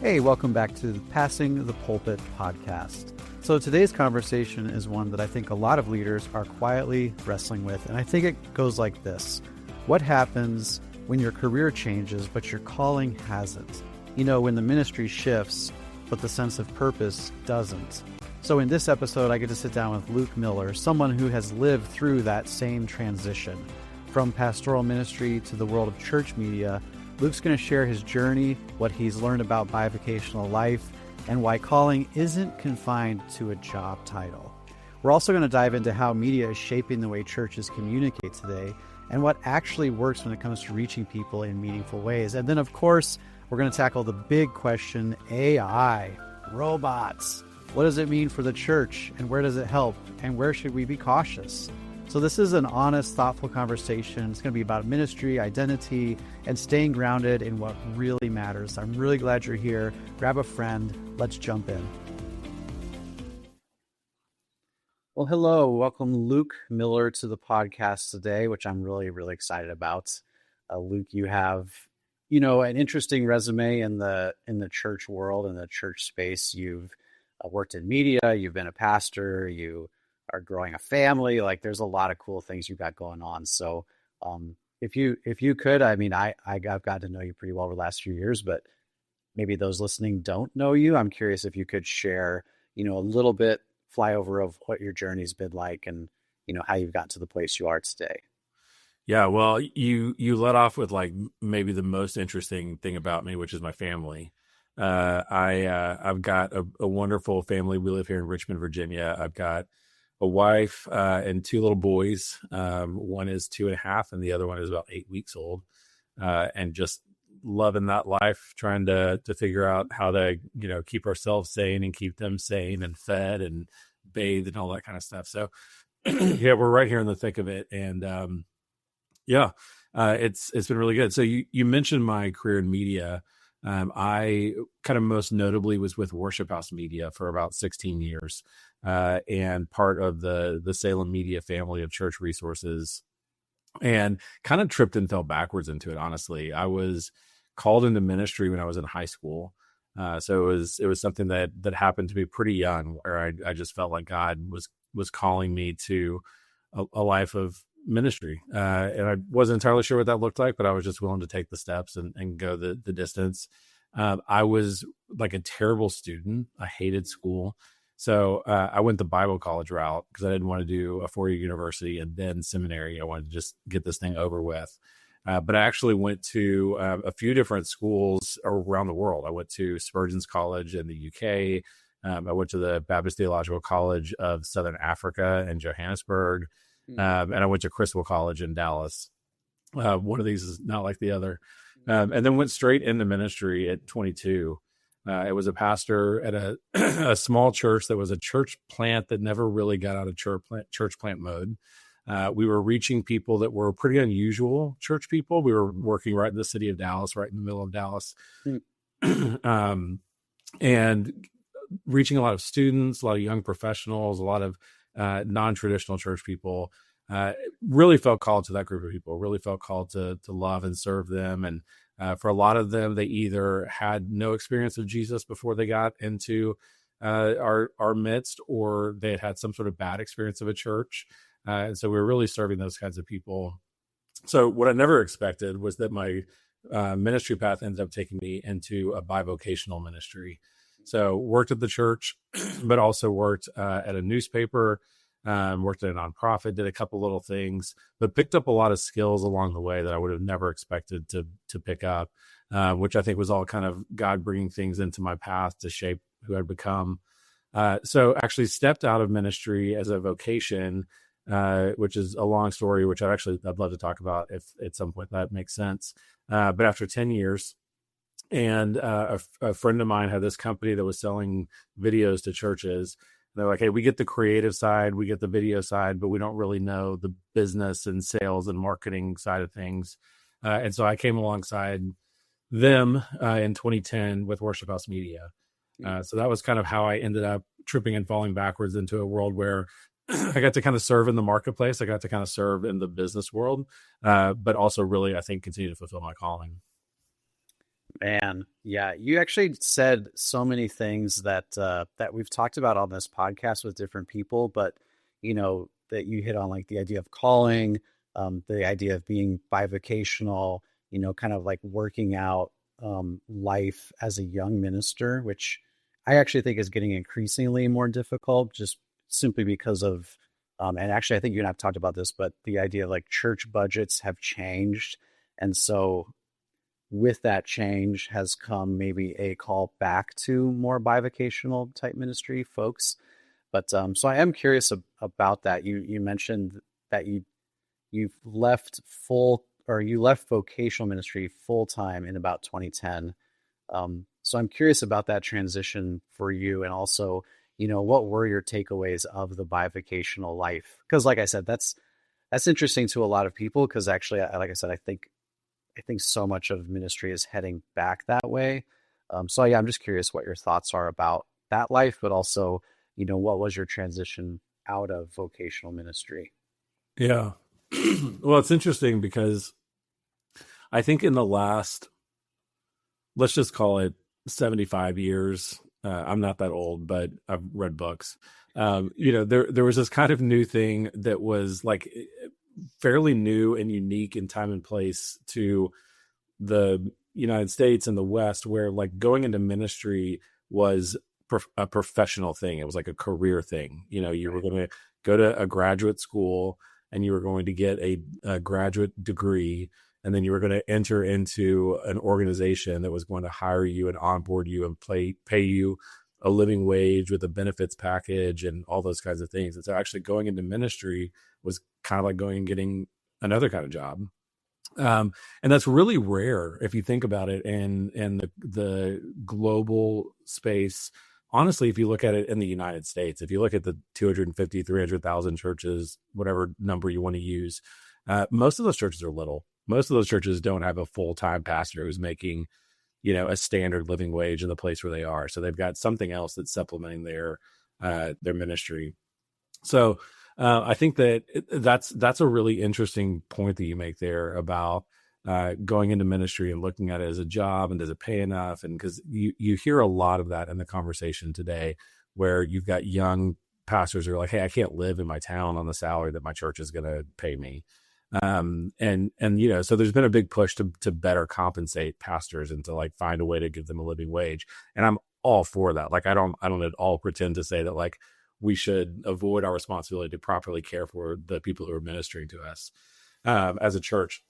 Hey, welcome back to the Passing the Pulpit podcast. So today's conversation is one that I think a lot of leaders are quietly wrestling with, and I think it goes like this. What happens when your career changes, but your calling hasn't? You know, when the ministry shifts, but the sense of purpose doesn't. So in this episode, I get to sit down with Luke Miller, someone who has lived through that same transition. From pastoral ministry to the world of church media, Luke's going to share his journey, what he's learned about bi-vocational life, and why calling isn't confined to a job title. We're also going to dive into how media is shaping the way churches communicate today and what actually works when it comes to reaching people in meaningful ways. And then, of course, we're going to tackle the big question, AI, robots. What does it mean for the church, and where does it help, and where should we be cautious? So this is an honest, thoughtful conversation. It's going to be about ministry, identity, and staying grounded in what really matters. I'm really glad you're here. Grab a friend. Let's jump in. Well, hello. Welcome Luke Miller to the podcast today, which I'm really, really excited about. Luke, you have, an interesting resume in the church world, in the church space. You've worked in media. You've been a pastor. You are growing a family. Like, there's a lot of cool things you've got going on. So if you could, I've got to know you pretty well over the last few years, but maybe those listening don't know you. I'm curious if you could share, a little bit flyover of what your journey's been like and, how you've got to the place you are today. Yeah, well, you let off with like maybe the most interesting thing about me, which is my family. I've got a wonderful family. We live here in Richmond, Virginia. I've got a wife and two little boys. One is 2.5 and the other one is about 8 weeks old. And just loving that life, trying to figure out how to, keep ourselves sane and keep them sane and fed and bathed and all that kind of stuff. So yeah, we're right here in the thick of it. And it's been really good. So you mentioned my career in media. I kind of most notably was with Worship House Media for about 16 years. And part of the Salem Media family of church resources, and kind of tripped and fell backwards into it. Honestly, I was called into ministry when I was in high school. So it was something that happened to me pretty young, where I just felt like God was calling me to a life of ministry. And I wasn't entirely sure what that looked like, but I was just willing to take the steps and go the distance. I was like a terrible student. I hated school. So I went the Bible college route because I didn't want to do a 4-year university and then seminary. I wanted to just get this thing over with. But I actually went to a few different schools around the world. I went to Spurgeon's College in the UK. I went to the Baptist Theological College of Southern Africa in Johannesburg. And I went to Criswell College in Dallas. One of these is not like the other. And then went straight into ministry at 22. I was a pastor at a small church that was a church plant that never really got out of church plant mode. We were reaching people that were pretty unusual church people. We were working right in the city of Dallas, right in the middle of Dallas, and reaching a lot of students, a lot of young professionals, a lot of non-traditional church people. Really felt called to that group of people, really felt called to love and serve them. And for a lot of them, they either had no experience of Jesus before they got into our midst, or they had some sort of bad experience of a church. And so we were really serving those kinds of people. So what I never expected was that my ministry path ended up taking me into a bi-vocational ministry. So worked at the church, but also worked at a newspaper, worked at a nonprofit, did a couple little things, but picked up a lot of skills along the way that I would have never expected to pick up, which I think was all kind of God bringing things into my path to shape who I'd become. So actually stepped out of ministry as a vocation, which is a long story, which I'd love to talk about if at some point that makes sense. But after 10 years, and a friend of mine had this company that was selling videos to churches. They're like, hey, we get the creative side, we get the video side, but we don't really know the business and sales and marketing side of things. And so I came alongside them in 2010 with Worship House Media. So that was kind of how I ended up tripping and falling backwards into a world where I got to kind of serve in the marketplace. I got to kind of serve in the business world, but also really, I think, continue to fulfill my calling. Man, yeah, you actually said so many things that we've talked about on this podcast with different people, but that you hit on like the idea of calling, the idea of being bivocational, kind of like working out life as a young minister, which I actually think is getting increasingly more difficult, just simply because of, and actually I think you and I've talked about this, but the idea of like church budgets have changed, and so with that change has come maybe a call back to more bivocational type ministry folks. But so I am curious about that. You mentioned that you've left full or you left vocational ministry full time in about 2010. So I'm curious about that transition for you, and also, what were your takeaways of the bivocational life? Because, like I said, that's interesting to a lot of people. Because actually, like I said, I think so much of ministry is heading back that way. So yeah, I'm just curious what your thoughts are about that life, but also, what was your transition out of vocational ministry? Yeah. Well, it's interesting because I think in the last, let's just call it 75 years. I'm not that old, but I've read books. There was this kind of new thing that was like fairly new and unique in time and place to the United States and the West, where like going into ministry was a professional thing. It was like a career thing. You were going to go to a graduate school and you were going to get a graduate degree, and then you were going to enter into an organization that was going to hire you and onboard you and pay you a living wage with a benefits package and all those kinds of things. And so actually going into ministry was kind of like going and getting another kind of job. And that's really rare if you think about it in the global space. Honestly, if you look at it in the United States, if you look at the 250, 300,000 churches, whatever number you want to use, most of those churches are little. Most of those churches don't have a full-time pastor who's making, a standard living wage in the place where they are. So they've got something else that's supplementing their ministry. So I think that's a really interesting point that you make there about going into ministry and looking at it as a job, and does it pay enough? And because you hear a lot of that in the conversation today, where you've got young pastors who are like, "Hey, I can't live in my town on the salary that my church is going to pay me." So there's been a big push to better compensate pastors and to like find a way to give them a living wage. And I'm all for that. Like, I don't at all pretend to say that like we should avoid our responsibility to properly care for the people who are ministering to us as a church.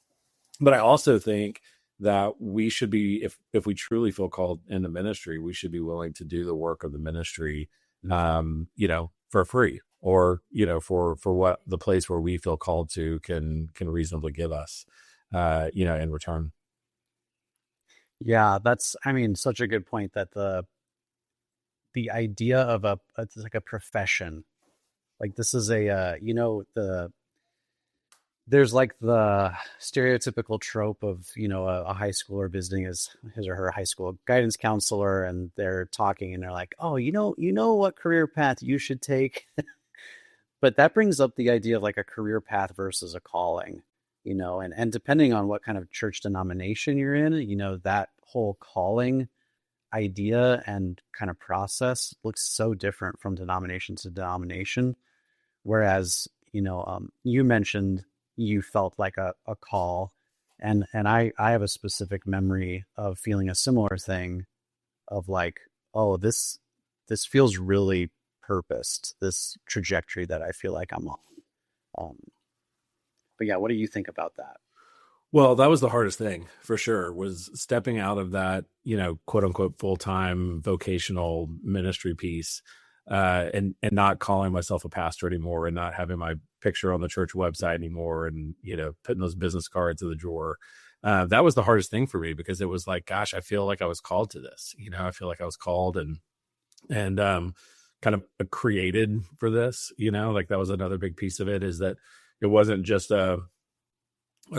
But I also think that we should be, if we truly feel called into ministry, we should be willing to do the work of the ministry, for free, or for what the place where we feel called to can reasonably give us, in return. Yeah, that's, I mean, such a good point that the idea of it's like a profession, like this is there's like the stereotypical trope of, a high schooler visiting his or her high school guidance counselor, and they're talking and they're like, oh, you know what career path you should take. But that brings up the idea of like a career path versus a calling, and depending on what kind of church denomination you're in, that whole calling idea and kind of process looks so different from denomination to denomination. Whereas, you mentioned you felt like a call, and I have a specific memory of feeling a similar thing of like, oh, this feels really purposed, this trajectory that I feel like I'm on. Um, but yeah, what do you think about that? Well, that was the hardest thing for sure, was stepping out of that, quote unquote, full-time vocational ministry piece, and not calling myself a pastor anymore, and not having my picture on the church website anymore, and, putting those business cards in the drawer. That was the hardest thing for me, because it was like, gosh, I feel like I was called to this. I feel like I was called and kind of created for this, like that was another big piece of it, is that it wasn't just a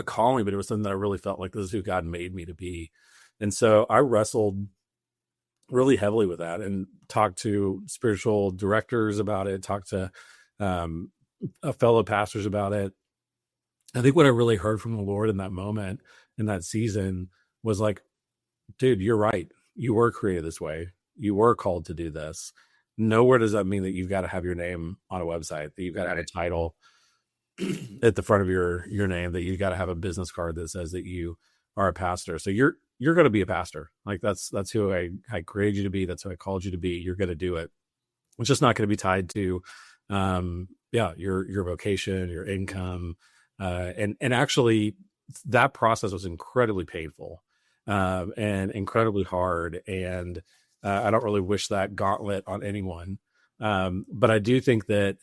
calling, but it was something that I really felt like this is who God made me to be. And so I wrestled really heavily with that, and talked to spiritual directors about it, talked to fellow pastors about it. I think what I really heard from the Lord in that moment, in that season, was like, dude, you're right. You were created this way. You were called to do this. Nowhere does that mean that you've got to have your name on a website, that you've got to have a title at the front of your name, that you've got to have a business card that says that you are a pastor. So you're going to be a pastor. Like that's who I created you to be. That's who I called you to be. You're going to do it. It's just not going to be tied to, your vocation, your income, and actually that process was incredibly painful, and incredibly hard. And I don't really wish that gauntlet on anyone. But I do think that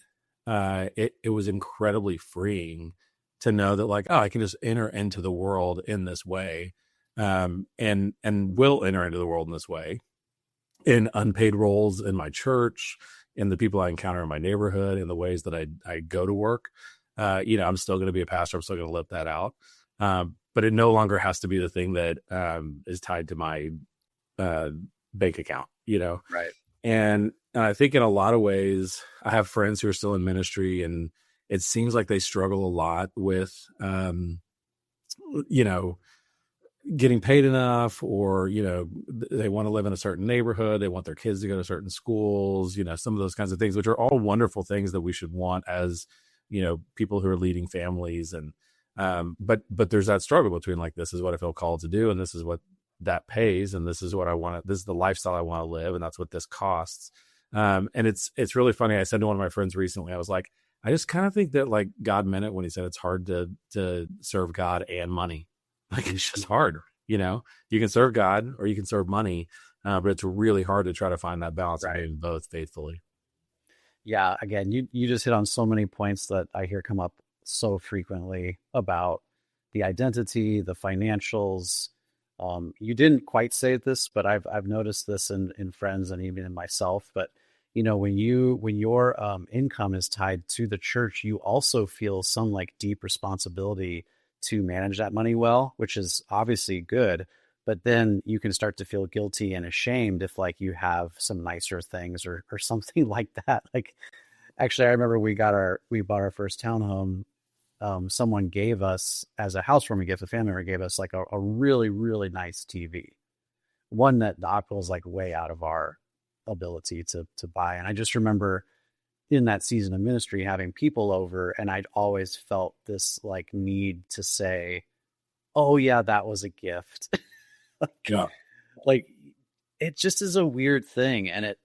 it was incredibly freeing to know that, like, oh, I can just enter into the world in this way, and will enter into the world in this way, in unpaid roles in my church, in the people I encounter in my neighborhood, in the ways that I go to work. I'm still going to be a pastor. I'm still going to live that out. But it no longer has to be the thing that is tied to my bank account. Right. And I think in a lot of ways, I have friends who are still in ministry, and it seems like they struggle a lot with, getting paid enough, or, they want to live in a certain neighborhood. They want their kids to go to certain schools, some of those kinds of things, which are all wonderful things that we should want as, people who are leading families. And, but there's that struggle between, like, this is what I feel called to do, and this is what that pays, and this is what I want. This is the lifestyle I want to live, and that's what this costs. And it's really funny. I said to one of my friends recently, I was like, I just kind of think that, like, God meant it when he said it's hard to serve God and money. Like, it's just hard. You can serve God or you can serve money, but it's really hard to try to find that balance of doing both faithfully. Yeah. Again, you just hit on so many points that I hear come up so frequently about the identity, the financials. You didn't quite say this, but I've noticed this in friends and even in myself. But when your income is tied to the church, you also feel some, like, deep responsibility to manage that money well, which is obviously good. But then you can start to feel guilty and ashamed if, like, you have some nicer things or something like that. Like, actually, I remember we bought our first townhome. Someone gave us, as a housewarming gift, a family member gave us, like, a really, really nice TV, one that was, like, way out of our ability to buy. And I just remember in that season of ministry having people over, and I'd always felt this, like, need to say, oh yeah, that was a gift. Yeah. Like, it just is a weird thing. And it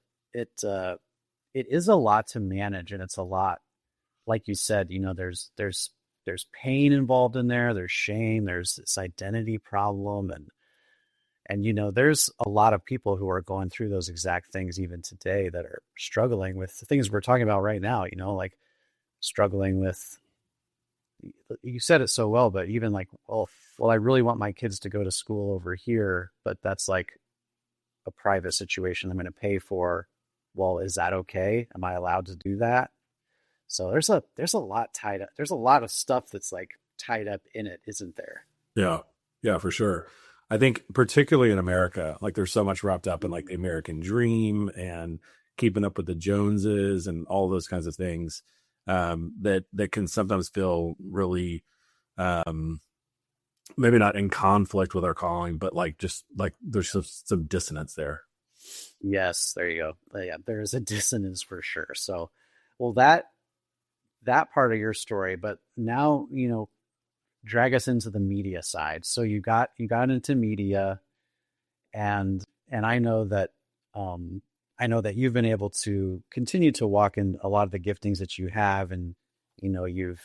is a lot to manage. And it's a lot, like you said, there's pain involved in there. There's shame. There's this identity problem. And there's a lot of people who are going through those exact things even today that are struggling with the things we're talking about right now, like struggling with, you said it so well, but even like, well, I really want my kids to go to school over here, but that's like a private situation I'm going to pay for. Well, is that okay? Am I allowed to do that? So there's a lot tied up. There's a lot of stuff that's, like, tied up in it, isn't there? Yeah. Yeah, for sure. I think particularly in America, like, there's so much wrapped up in, like, the American dream and keeping up with the Joneses and all those kinds of things, that can sometimes feel really, maybe not in conflict with our calling, but, like, just like there's some dissonance there. Yes, there you go. Yeah, there's a dissonance for sure. So, well, that part of your story, but now, drag us into the media side. So you got into media, and I know that you've been able to continue to walk in a lot of the giftings that you have, and you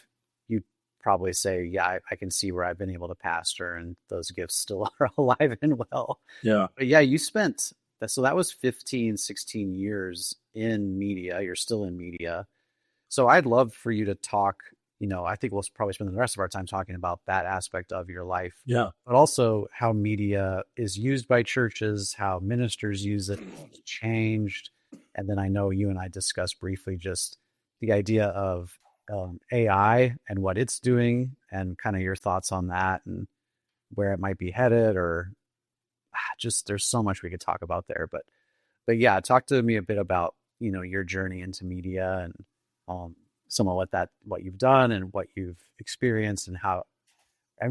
probably say, yeah, I can see where I've been able to pastor, and those gifts still are alive and well. Yeah. But yeah, you spent so that was 15, 16 years in media. You're still in media. So I'd love for you to talk, I think we'll probably spend the rest of our time talking about that aspect of your life. Yeah. But also how media is used by churches, how ministers use it, it's changed. And then I know you and I discussed briefly just the idea of AI and what it's doing, and kind of your thoughts on that and where it might be headed, or just there's so much we could talk about there. But yeah, talk to me a bit about, your journey into media, and some of what you've done and what you've experienced, and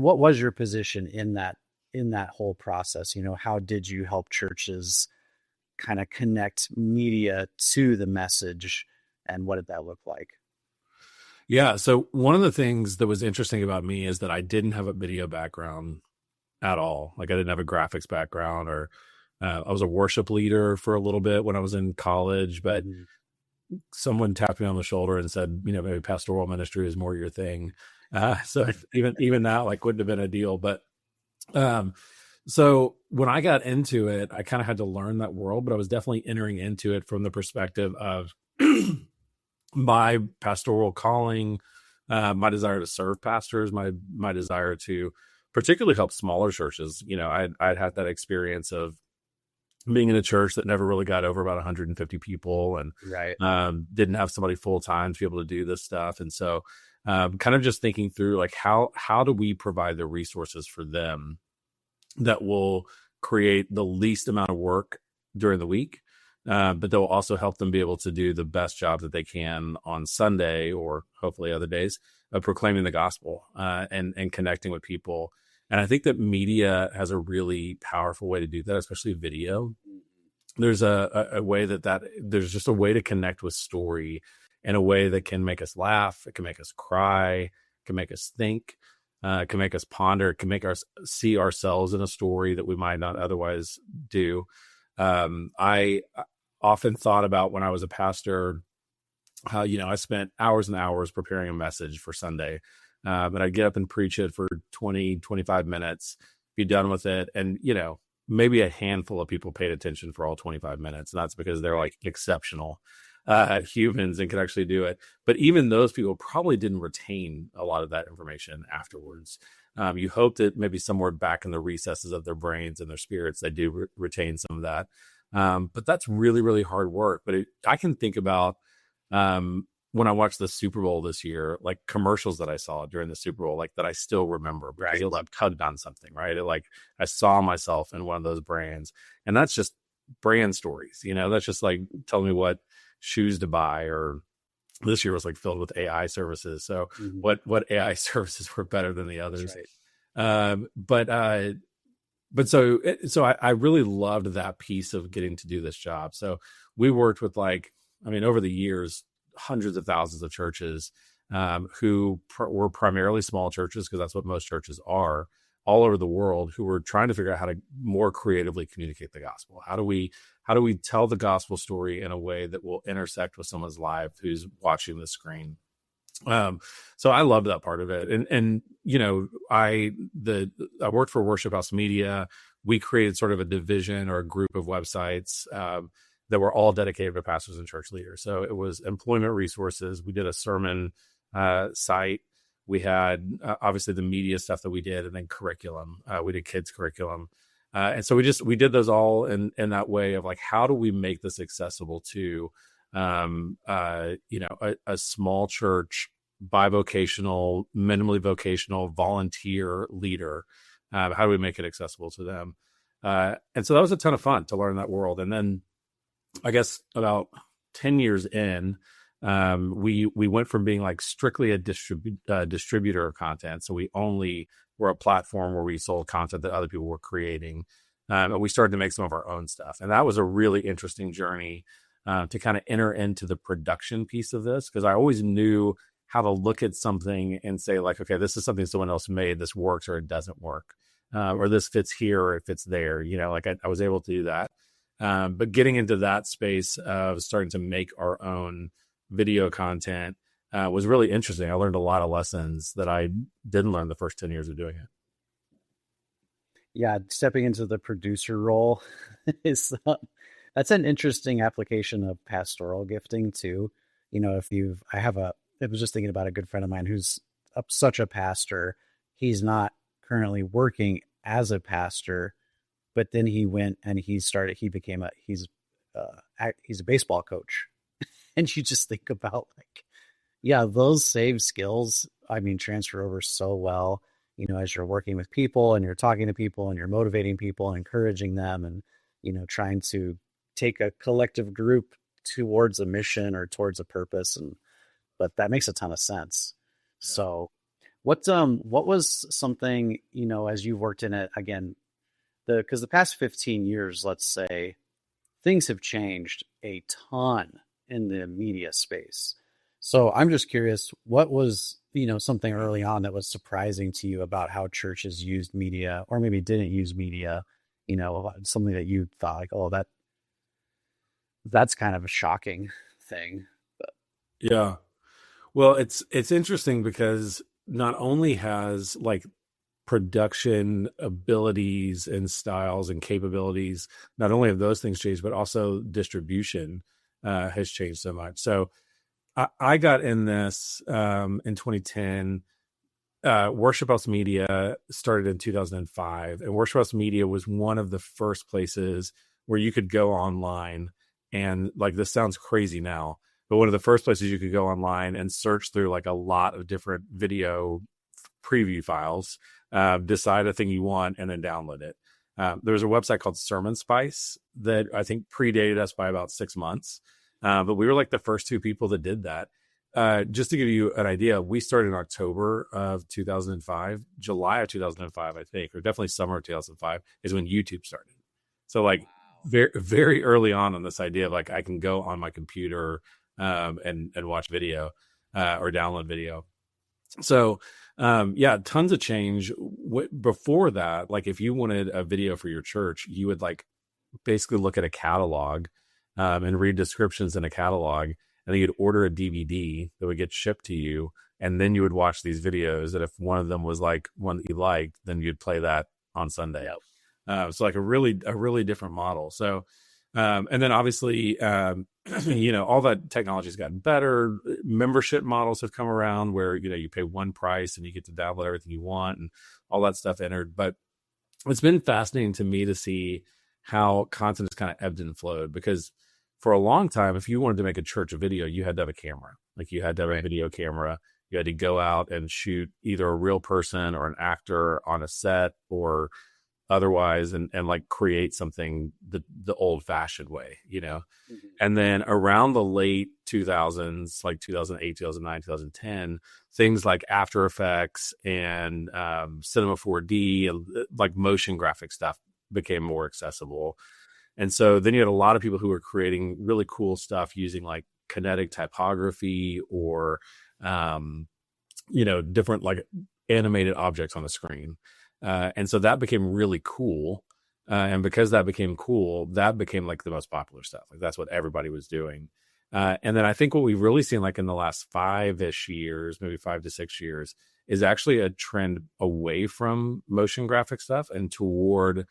what was your position in that in that whole process? How did you help churches kind of connect media to the message, and what did that look like? Yeah. So one of the things that was interesting about me is that I didn't have a video background at all. Like I didn't have a graphics background, or I was a worship leader for a little bit when I was in college, but Mhm. someone tapped me on the shoulder and said, maybe pastoral ministry is more your thing. So even that like wouldn't have been a deal. But um, so when I got into it, I kind of had to learn that world, but I was definitely entering into it from the perspective of my pastoral calling, my desire to serve pastors, my desire to particularly help smaller churches. I'd had that experience of being in a church that never really got over about 150 people, and Right. didn't have somebody full time to be able to do this stuff. And so, kind of just thinking through like how do we provide the resources for them that will create the least amount of work during the week, but they'll also help them be able to do the best job that they can on Sunday, or hopefully other days, of proclaiming the gospel, and connecting with people. And I think that media has a really powerful way to do that, especially video. There's a way that there's just a way to connect with story in a way that can make us laugh. It can make us cry. It can make us think. It can make us ponder. It can make us see ourselves in a story that we might not otherwise do. I often thought about when I was a pastor, how, I spent hours and hours preparing a message for Sunday. But I'd get up and preach it for 20, 25 minutes, be done with it. And, maybe a handful of people paid attention for all 25 minutes. And that's because they're like exceptional humans and could actually do it. But even those people probably didn't retain a lot of that information afterwards. You hope that maybe somewhere back in the recesses of their brains and their spirits, they do retain some of that. But that's really, really hard work. But I can think about when I watched the Super Bowl this year, like commercials that I saw during the Super Bowl, like that I still remember because Right. it like tugged on something, right? Like I saw myself in one of those brands, and that's just brand stories, that's just like telling me what shoes to buy. Or this year was like filled with AI services. So Mhm. what AI services were better than the That's others? right. Um, but uh, but so I really loved that piece of getting to do this job. So we worked with over the years, hundreds of thousands of churches, who were primarily small churches, because that's what most churches are, all over the world, who were trying to figure out how to more creatively communicate the gospel. How do we tell the gospel story in a way that will intersect with someone's life who's watching the screen? So I loved that part of it. And I worked for Worship House Media. We created sort of a division or a group of websites, that were all dedicated to pastors and church leaders. So it was employment resources. We did a sermon site. We had obviously the media stuff that we did, and then curriculum. We did kids curriculum. And so we did those all in that way of like, how do we make this accessible to a small church, bivocational, minimally vocational volunteer leader? How do we make it accessible to them? And so that was a ton of fun to learn that world. And then I guess about 10 years in, we went from being like strictly a distributor of content. So we only were a platform where we sold content that other people were creating. And we started to make some of our own stuff. And that was a really interesting journey, to kind of enter into the production piece of this, because I always knew how to look at something and say like, okay, this is something someone else made, this works or it doesn't work, or this fits here or it fits there. I was able to do that. But getting into that space of starting to make our own video content was really interesting. I learned a lot of lessons that I didn't learn the first 10 years of doing it. Yeah, stepping into the producer role is that's an interesting application of pastoral gifting too. If I was just thinking about a good friend of mine who's such a pastor. He's not currently working as a pastor, but then he went and he became he's a baseball coach. And you just think about like, yeah, those same skills, I mean, transfer over so well, as you're working with people and you're talking to people and you're motivating people and encouraging them and, trying to take a collective group towards a mission or towards a purpose. But that makes a ton of sense. Yeah. So what was something, as you've worked in it again, because the past 15 years, let's say, things have changed a ton in the media space. So I'm just curious, what was, something early on that was surprising to you about how churches used media or maybe didn't use media, something that you thought like, oh, that's kind of a shocking thing. But Yeah. Well, it's interesting because not only has like production abilities and styles and capabilities, not only have those things changed, but also distribution has changed so much. So I got in this in 2010. Worship House Media started in 2005, and Worship House Media was one of the first places where you could go online and, like, this sounds crazy now, but one of the first places you could go online and search through like a lot of different video preview files, decide a thing you want, and then download it. There was a website called Sermon Spice that I think predated us by about 6 months, but we were like the first two people that did that. Just to give you an idea, we started in October of 2005, July of 2005, I think, or definitely summer of 2005 is when YouTube started. So like very, very early on this idea of like, I can go on my computer and watch video or download video. So yeah, tons of change. Before that, like if you wanted a video for your church, you would like basically look at a catalog and read descriptions in a catalog, and then you'd order a DVD that would get shipped to you, and then you would watch these videos. And if one of them was like one that you liked, then you'd play that on Sunday. Yep. So like a really different model. So and then obviously all that technology has gotten better. Membership models have come around where you pay one price and you get to download everything you want and all that stuff entered. But it's been fascinating to me to see how content has kind of ebbed and flowed, because for a long time, if you wanted to make a church a video, you had to have a camera. Like you had to have a video camera. You had to go out and shoot either a real person or an actor on a set or otherwise, and like create something the old fashioned way, Mm-hmm. And then around the late 2000s, like 2008, 2009, 2010, things like After Effects and Cinema 4D, like motion graphic stuff became more accessible. And so then you had a lot of people who were creating really cool stuff using like kinetic typography or, different like animated objects on the screen. And so that became really cool. And because that became cool, that became like the most popular stuff. Like that's what everybody was doing. And then I think what we've really seen like in the last 5-ish years, maybe 5 to 6 years, is actually a trend away from motion graphic stuff and toward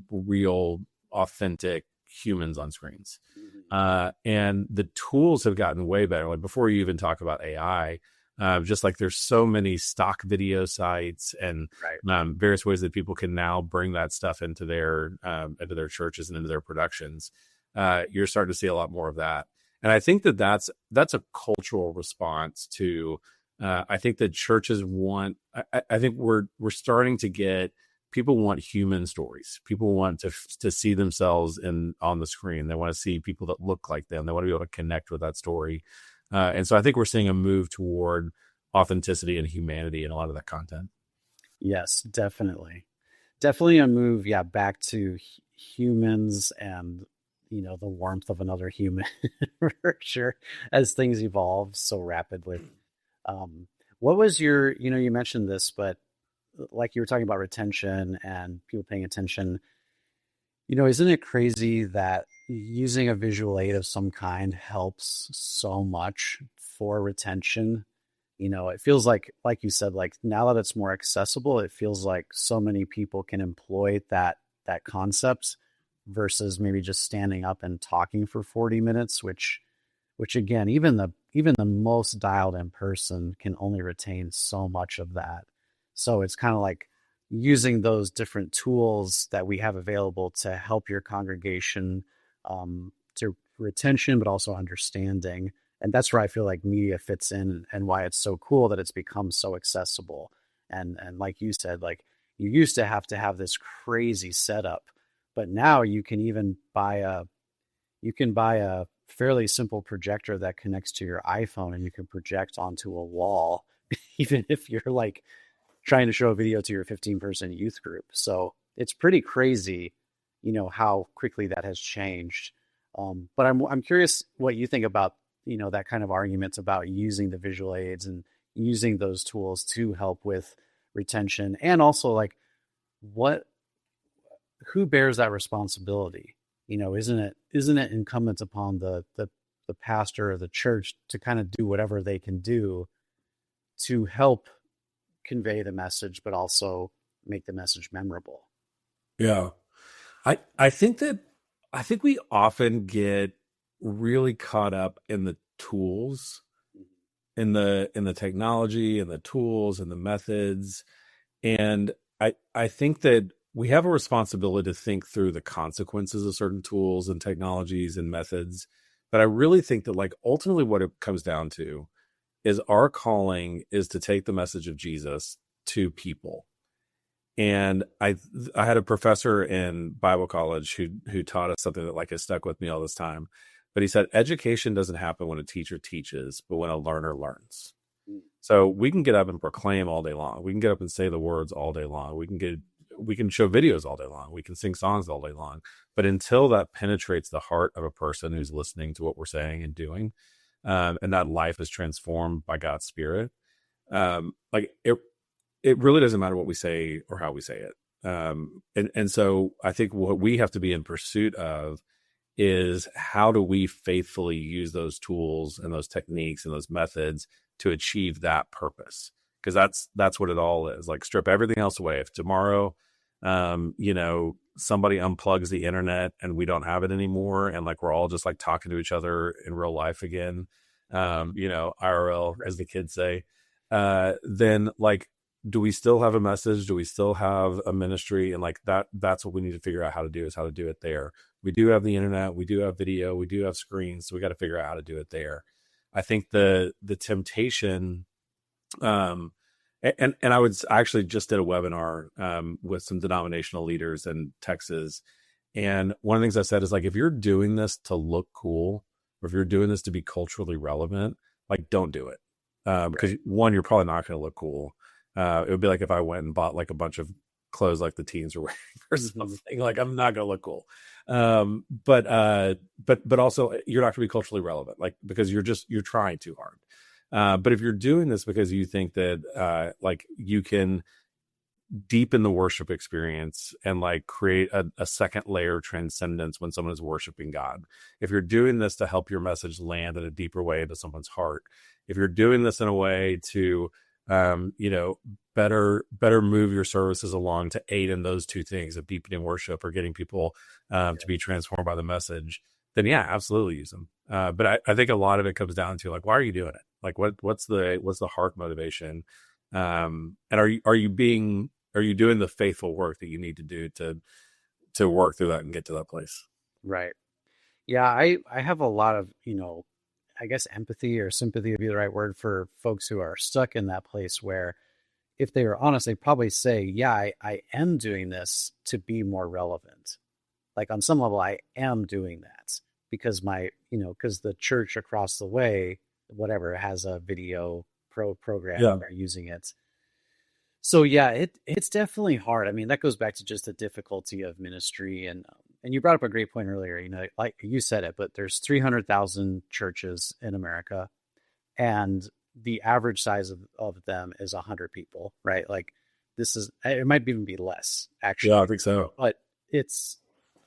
real authentic humans on screens. And the tools have gotten way better. Like before you even talk about AI, just like there's so many stock video sites and various ways that people can now bring that stuff into their churches and into their productions. You're starting to see a lot more of that. And I think that's a cultural response to, I think that churches want, I think we're starting to get, people want human stories. People want to see themselves on the screen. They want to see people that look like them. They want to be able to connect with that story. And so I think we're seeing a move toward authenticity and humanity in a lot of that content. Yes, definitely. Definitely a move, yeah, back to humans and, the warmth of another human for sure, as things evolve so rapidly. What was you mentioned this, but like you were talking about retention and people paying attention, isn't it crazy that using a visual aid of some kind helps so much for retention? It feels like you said, like now that it's more accessible, it feels like so many people can employ that concept versus maybe just standing up and talking for 40 minutes, which again, even the most dialed in person can only retain so much of that. So it's kind of like using those different tools that we have available to help your congregation, to retention, but also understanding. And that's where I feel like media fits in and why it's so cool that it's become so accessible. And like you said, like you used to have this crazy setup, but now you can even buy a fairly simple projector that connects to your iPhone and you can project onto a wall even if you're like trying to show a video to your 15-person youth group. So it's pretty crazy, how quickly that has changed. But I'm curious what you think about, that kind of arguments about using the visual aids and using those tools to help with retention, and also like what who bears that responsibility? Isn't it incumbent upon the pastor or the church to kind of do whatever they can do to help convey the message, but also make the message memorable? Yeah. I think that I think we often get really caught up in the tools, in the technology and the tools and the methods. And I think that we have a responsibility to think through the consequences of certain tools and technologies and methods. But I really think that like ultimately what it comes down to is our calling is to take the message of Jesus to people. And I had a professor in Bible college who taught us something that like has stuck with me all this time. But he said education doesn't happen when a teacher teaches, but when a learner learns. So we can get up and proclaim all day long. We can get up and say the words all day long. We can show videos all day long. We can sing songs all day long. But until that penetrates the heart of a person who's listening to what we're saying and doing, and that life is transformed by God's Spirit, like it really doesn't matter what we say or how we say it. And so I think what we have to be in pursuit of is how do we faithfully use those tools and those techniques and those methods to achieve that purpose? Because that's what it all is. Like strip everything else away. If tomorrow, somebody unplugs the internet and we don't have it anymore, and like we're all just like talking to each other in real life again, IRL as the kids say, then like, do we still have a message? Do we still have a ministry? And like that's what we need to figure out how to do, is how to do it there. We do have the internet, we do have video, we do have screens. So we got to figure out how to do it there. I think the temptation, and I actually just did a webinar with some denominational leaders in Texas. And one of the things I said is like, if you're doing this to look cool, or if you're doing this to be culturally relevant, like don't do it. Because one, you're probably not going to look cool. It would be like if I went and bought like a bunch of clothes like the teens are wearing or something. Like I'm not going to look cool. But also you're not going to be culturally relevant, like because you're trying too hard. But if you're doing this because you think that like you can deepen the worship experience and like create a second layer of transcendence when someone is worshiping God, if you're doing this to help your message land in a deeper way into someone's heart, if you're doing this in a way to better move your services along to aid in those two things of deepening worship or getting people to be transformed by the message, then yeah, absolutely use them. But I think a lot of it comes down to like, why are you doing it? Like what's the heart motivation? And are you doing the faithful work that you need to do to work through that and get to that place? Right. Yeah, I have a lot of, I guess empathy or sympathy would be the right word for folks who are stuck in that place where if they were honest, they probably say, yeah, I am doing this to be more relevant. Like on some level, I am doing that because because the church across the way, whatever, has a video program, Yeah. they're using it. So yeah, it's definitely hard. I mean, that goes back to just the difficulty of ministry, and you brought up a great point earlier. Like you said it, but there's 300,000 churches in America, and the average size of them is 100 people, right? Like it might even be less actually. Yeah, I think so.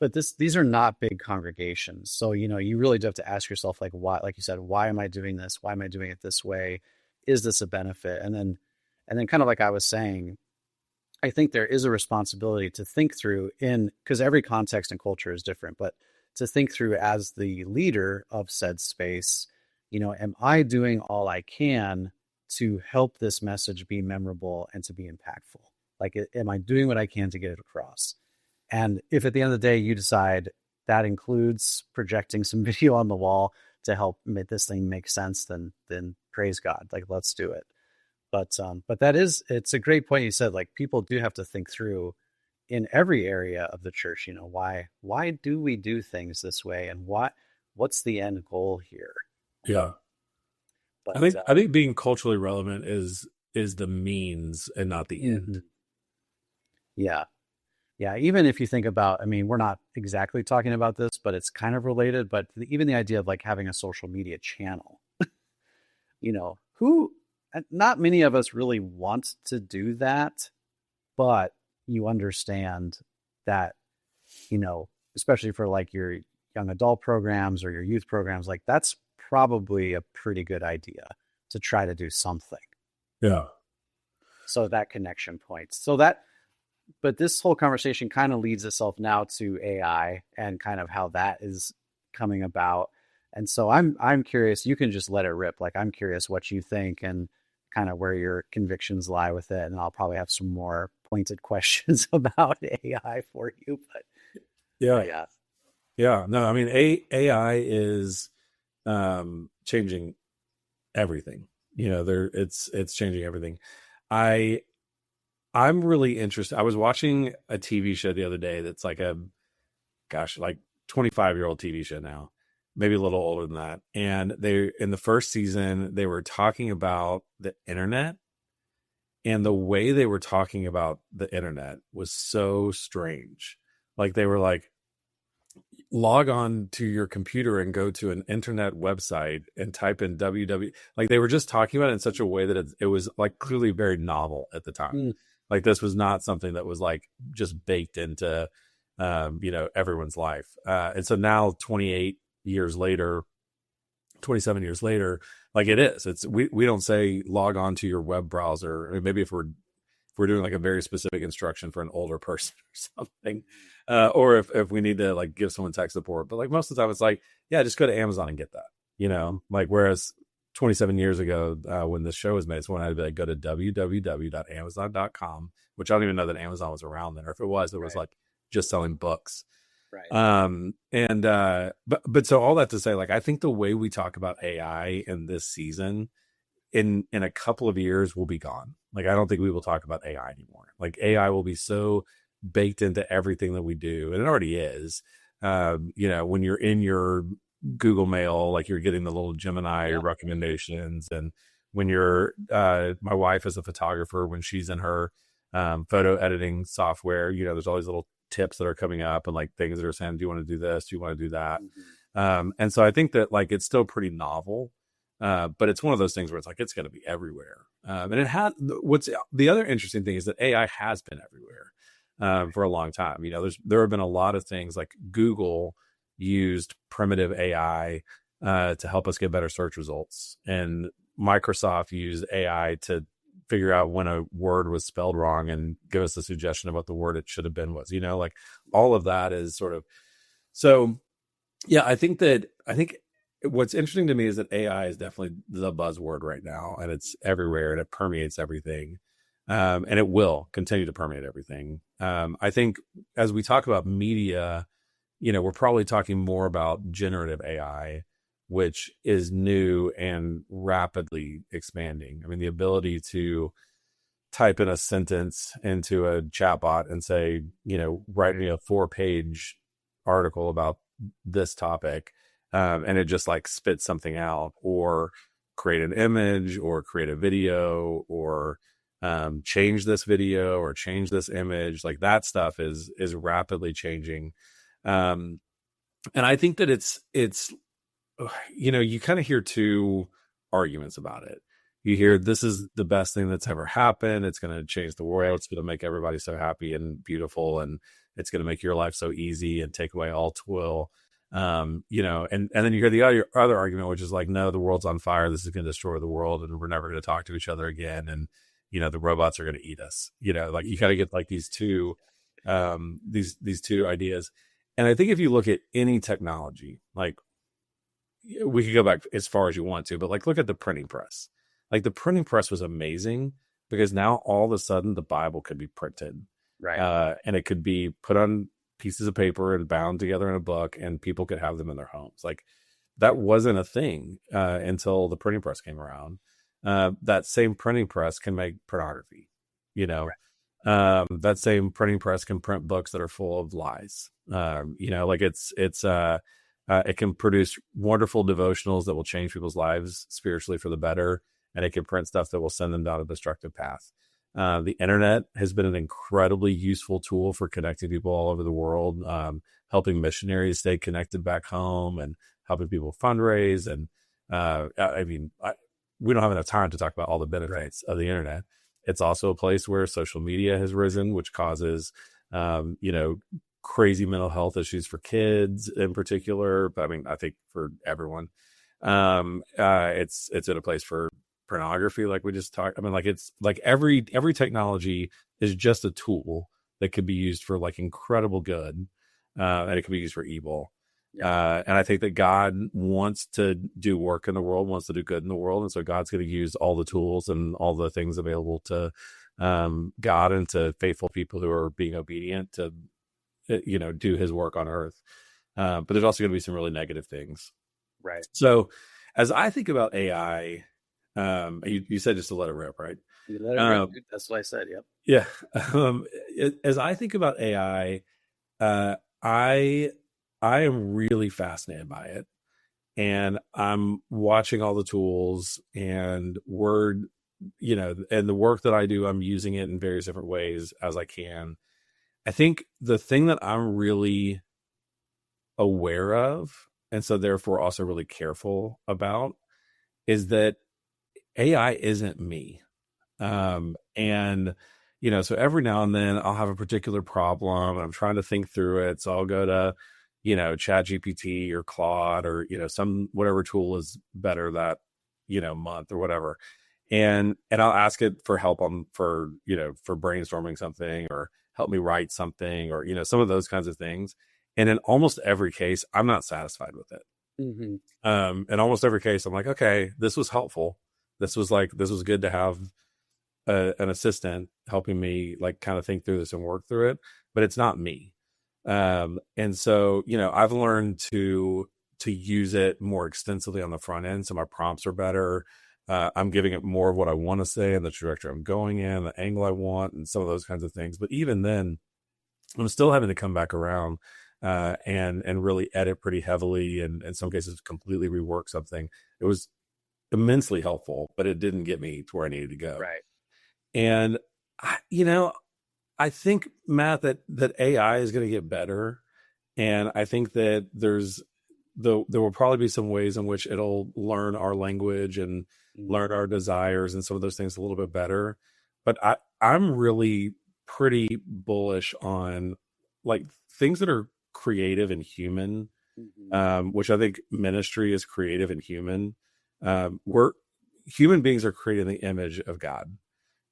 But these are not big congregations, so you really do have to ask yourself like why, like you said, why am I doing this? Why am I doing it this way? Is this a benefit? And then kind of like I was saying, I think there is a responsibility to think through because every context and culture is different, but to think through as the leader of said space, am I doing all I can to help this message be memorable and to be impactful? Like, am I doing what I can to get it across? And if at the end of the day you decide that includes projecting some video on the wall to help make this thing make sense, then praise God. Like, let's do it. But it's a great point you said. Like, people do have to think through in every area of the church. Why do we do things this way, and what's the end goal here? Yeah. But I think being culturally relevant is is the means and not the end. Mhm. Yeah. Yeah. Even if you think about, I mean, we're not exactly talking about this, but it's kind of related. But even the idea of like having a social media channel, who, not many of us really want to do that, but you understand that, especially for like your young adult programs or your youth programs, like that's probably a pretty good idea to try to do something. Yeah. So that connection point. But this whole conversation kind of leads itself now to AI and kind of how that is coming about. And so I'm curious, you can just let it rip. Like I'm curious what you think and kind of where your convictions lie with it. And I'll probably have some more pointed questions about AI for you. Yeah. But yeah. Yeah. No, I mean, AI is changing everything. It's changing everything. I'm really interested. I was watching a TV show the other day that's like like 25-year-old TV show now, maybe a little older than that. And in the first season, they were talking about the internet, and the way they were talking about the internet was so strange. Like they were like, log on to your computer and go to an internet website and type in www. Like they were just talking about it in such a way that it was like clearly very novel at the time. Mm, Like this was not something that was like just baked into, everyone's life. And so now 28 years later, 27 years later, like it is, we don't say log on to your web browser. I mean, maybe if we're doing like a very specific instruction for an older person or something, or if we need to like give someone tech support. But like most of the time it's like, yeah, just go to Amazon and get that, like, whereas 27 years ago, when this show was made, it's when I'd be like, go to www.amazon.com, which I don't even know that Amazon was around then, or if it was right. like just selling books. Right. But so all that to say, like, I think the way we talk about AI in this season, in a couple of years, will be gone. Like, I don't think we will talk about AI anymore. Like, AI will be so baked into everything that we do, and it already is. When you're in your Google Mail, like you're getting the little Gemini recommendations, and when you're my wife is a photographer, when she's in her photo editing software, there's all these little tips that are coming up and like things that are saying, do you want to do this, do you want to do that? And so I think that like it's still pretty novel, but it's one of those things where it's like it's going to be everywhere. And it had what's the other interesting thing is that AI has been everywhere for a long time. There have been a lot of things like Google used primitive AI to help us get better search results, and Microsoft used AI to figure out when a word was spelled wrong and give us a suggestion of what the word it should have been was, like all of that is sort of, so yeah, I think what's interesting to me is that AI is definitely the buzzword right now, and it's everywhere and it permeates everything. And it will continue to permeate everything. I think as we talk about media, we're probably talking more about generative AI, which is new and rapidly expanding. I mean, the ability to type in a sentence into a chatbot and say, write me a 4-page article about this topic, and it just like spits something out, or create an image, or create a video, or change this video, or change this image. Like that stuff is rapidly changing. And I think that it's you kind of hear two arguments about it. You hear this is the best thing that's ever happened. It's going to change the world. It's going to make everybody so happy and beautiful, and it's going to make your life so easy and take away all toil. And then you hear the other argument, which is like, no, the world's on fire. This is going to destroy the world, and we're never going to talk to each other again. And the robots are going to eat us. Like you got to get like these two ideas. And I think if you look at any technology, like we could go back as far as you want to, but like look at the printing press. Like the printing press was amazing because now all of a sudden the Bible could be printed, Right. and it could be put on pieces of paper and bound together in a book, and people could have them in their homes. Like that wasn't a thing until the printing press came around. That same printing press can make pornography, that same printing press can print books that are full of lies. Like it can produce wonderful devotionals that will change people's lives spiritually for the better. and it can print stuff that will send them down a destructive path. The internet has been an incredibly useful tool for connecting people all over the world, helping missionaries stay connected back home and helping people fundraise. And we don't have enough time to talk about all the benefits of the internet. It's also a place where social media has risen, which causes, crazy mental health issues for kids in particular. But I mean, I think for everyone, it's in a place for pornography, like we just talked. I mean, like it's like every technology is just a tool that could be used for like incredible good, and it can be used for evil. And I think that God wants to do work in the world, wants to do good in the world, and so God's going to use all the tools and all the things available to God and to faithful people who are being obedient to do His work on earth. But there's also going to be some really negative things. Right. So as I think about AI, you said just to let it rip, right? You let it rip. That's what I said. Yep. Yeah. As I think about AI, I am really fascinated by it, and I'm watching all the tools and and the work that I do, I'm using it in various different ways as I can. I think the thing that I'm really aware of, and so therefore also really careful about, is that AI isn't me. And, so every now and then I'll have a particular problem and I'm trying to think through it. So I'll go to, ChatGPT or Claude or, whatever tool is better that, month or whatever. And I'll ask it for help for brainstorming something or help me write something or, some of those kinds of things. And in almost every case, I'm not satisfied with it. Mm-hmm. In almost every case, I'm like, okay, this was helpful. This was good to have an assistant helping me like kind of think through this and work through it, but it's not me. And so, I've learned to use it more extensively on the front end. So my prompts are better. I'm giving it more of what I want to say and the trajectory I'm going in, the angle I want, and some of those kinds of things. But even then, I'm still having to come back around and really edit pretty heavily, and in some cases completely rework something. It was immensely helpful, but it didn't get me to where I needed to go. Right. And I think, Matt, that AI is going to get better, and I think that there will probably be some ways in which it'll learn our language and learn our desires and some of those things a little bit better. But I'm really pretty bullish on like things that are creative and human, which I think ministry is creative and human. Human beings are created in the image of God,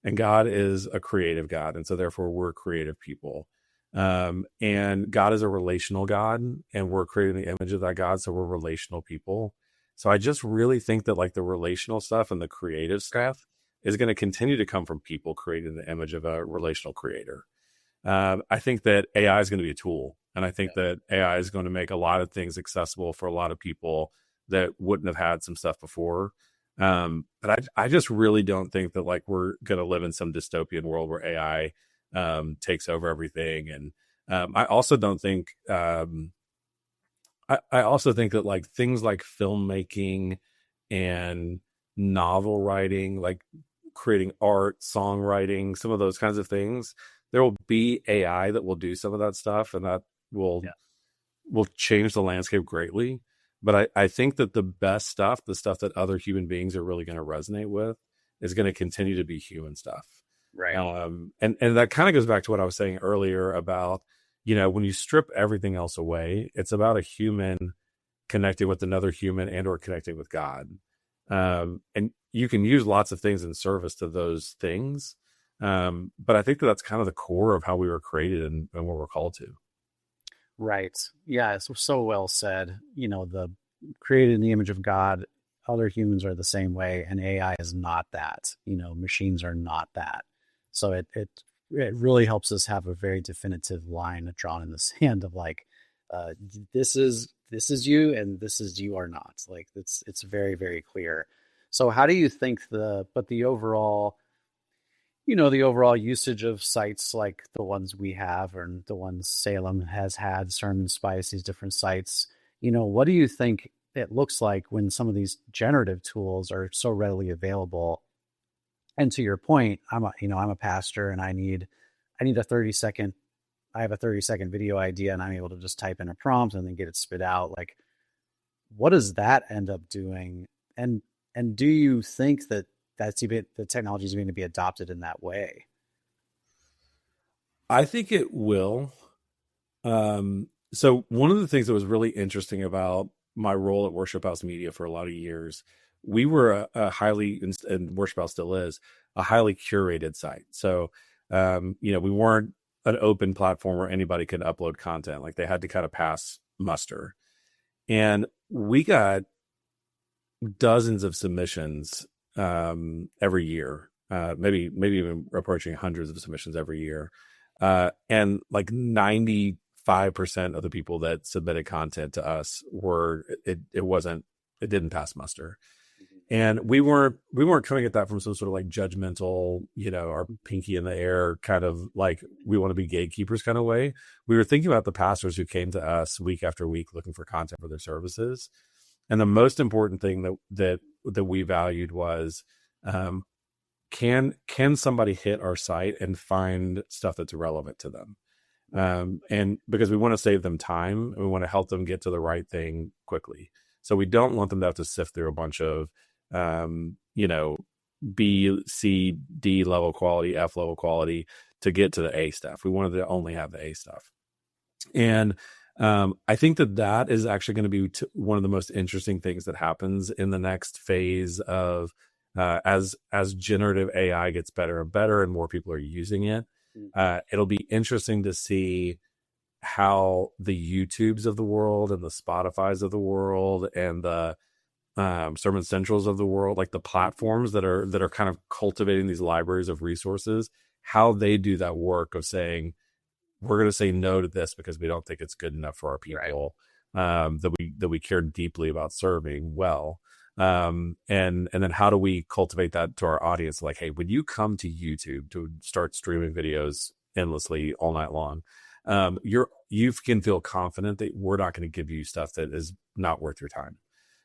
and God is a creative God. And so therefore we're creative people. And God is a relational God, and we're creating the image of that God. So we're relational people. So I just really think that like the relational stuff and the creative stuff is going to continue to come from people creating the image of a relational creator. I think that AI is going to be a tool. And I think that AI is going to make a lot of things accessible for a lot of people that wouldn't have had some stuff before. But I just really don't think that like we're going to live in some dystopian world where AI takes over everything. And I also don't think I also think that like things like filmmaking and novel writing, like creating art, songwriting, some of those kinds of things, there will be AI that will do some of that stuff, and that will change the landscape greatly. But I think that the best stuff, the stuff that other human beings are really going to resonate with, is going to continue to be human stuff. Right. And that kind of goes back to what I was saying earlier about, when you strip everything else away, it's about a human connecting with another human and or connecting with God. And you can use lots of things in service to those things. But I think that that's kind of the core of how we were created and what we're called to. Right. Yeah, it's so well said. The created in the image of God, other humans are the same way, and AI is not that. Machines are not that. So it really helps us have a very definitive line drawn in the sand of like, this is you and this is you are not. Like it's very, very clear. So how do you think the overall usage of sites like the ones we have or the ones Salem has had, Sermon Spice, these different sites, what do you think it looks like when some of these generative tools are so readily available. And to your point, I'm a pastor, and I need a 30-second, I have a 30-second video idea, and I'm able to just type in a prompt and then get it spit out. Like, what does that end up doing? And do you think that the technology is going to be adopted in that way? I think it will. So one of the things that was really interesting about my role at Worship House Media for a lot of years, we were a highly, and Worship House still is, a highly curated site. So, we weren't an open platform where anybody could upload content. Like, they had to kind of pass muster. And we got dozens of submissions every year, maybe even approaching hundreds of submissions every year. And like 95% of the people that submitted content to us it didn't pass muster. And we weren't coming at that from some sort of like judgmental, our pinky in the air kind of like we want to be gatekeepers kind of way. We were thinking about the pastors who came to us week after week looking for content for their services. And the most important thing that we valued was, can somebody hit our site and find stuff that's relevant to them? And because we want to save them time, and we want to help them get to the right thing quickly. So we don't want them to have to sift through a bunch of, B, C, D level quality, F level quality to get to the A stuff. We wanted to only have the A stuff. And I think that is actually going to be one of the most interesting things that happens in the next phase of, as generative AI gets better and better and more people are using it. It'll be interesting to see how the YouTubes of the world and the Spotifys of the world and the Sermon Centrals of the world, like the platforms that are kind of cultivating these libraries of resources, how they do that work of saying, we're going to say no to this because we don't think it's good enough for our people, that we care deeply about serving well. And then how do we cultivate that to our audience? Like, hey, when you come to YouTube to start streaming videos endlessly all night long, you can feel confident that we're not going to give you stuff that is not worth your time.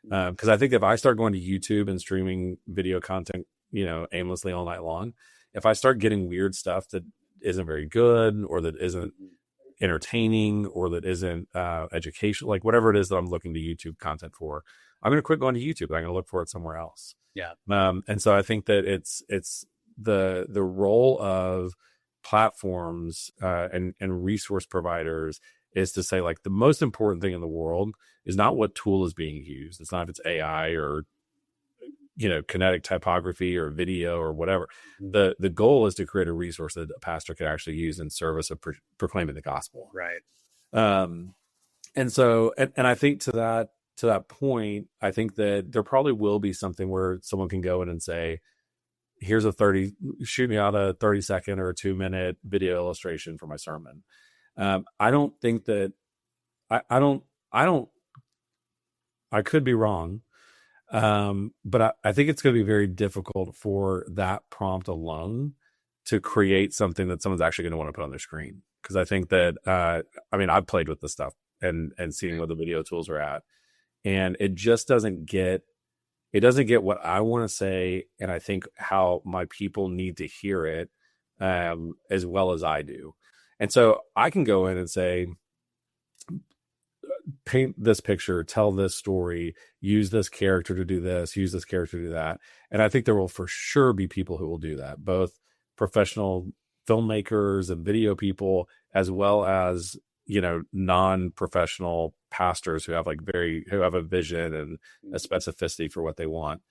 Because I think if I start going to YouTube and streaming video content, aimlessly all night long, if I start getting weird stuff that isn't very good or that isn't entertaining or that isn't educational, like whatever it is that I'm looking to YouTube content for, I'm going to quit going to YouTube. I'm going to look for it somewhere else. Yeah. And so I think that it's the role of platforms and resource providers is to say, like, the most important thing in the world is not what tool is being used. It's not if it's AI or kinetic typography or video or whatever. The goal is to create a resource that a pastor can actually use in service of proclaiming the gospel. Right. And so, and I think to that point, I think that there probably will be something where someone can go in and say, here's shoot me out a 30-second or a 2-minute video illustration for my sermon. I don't think that I could be wrong. But I think it's going to be very difficult for that prompt alone to create something that someone's actually going to want to put on their screen. Because I think that, I've played with this stuff and seeing where the video tools are at, and it just doesn't get what I want to say. And I think how my people need to hear it, as well as I do. And so I can go in and say, paint this picture, tell this story, use this character to do this, use this character to do that. And I think there will for sure be people who will do that, both professional filmmakers and video people, as well as, non-professional pastors who have a vision and a specificity for what they want.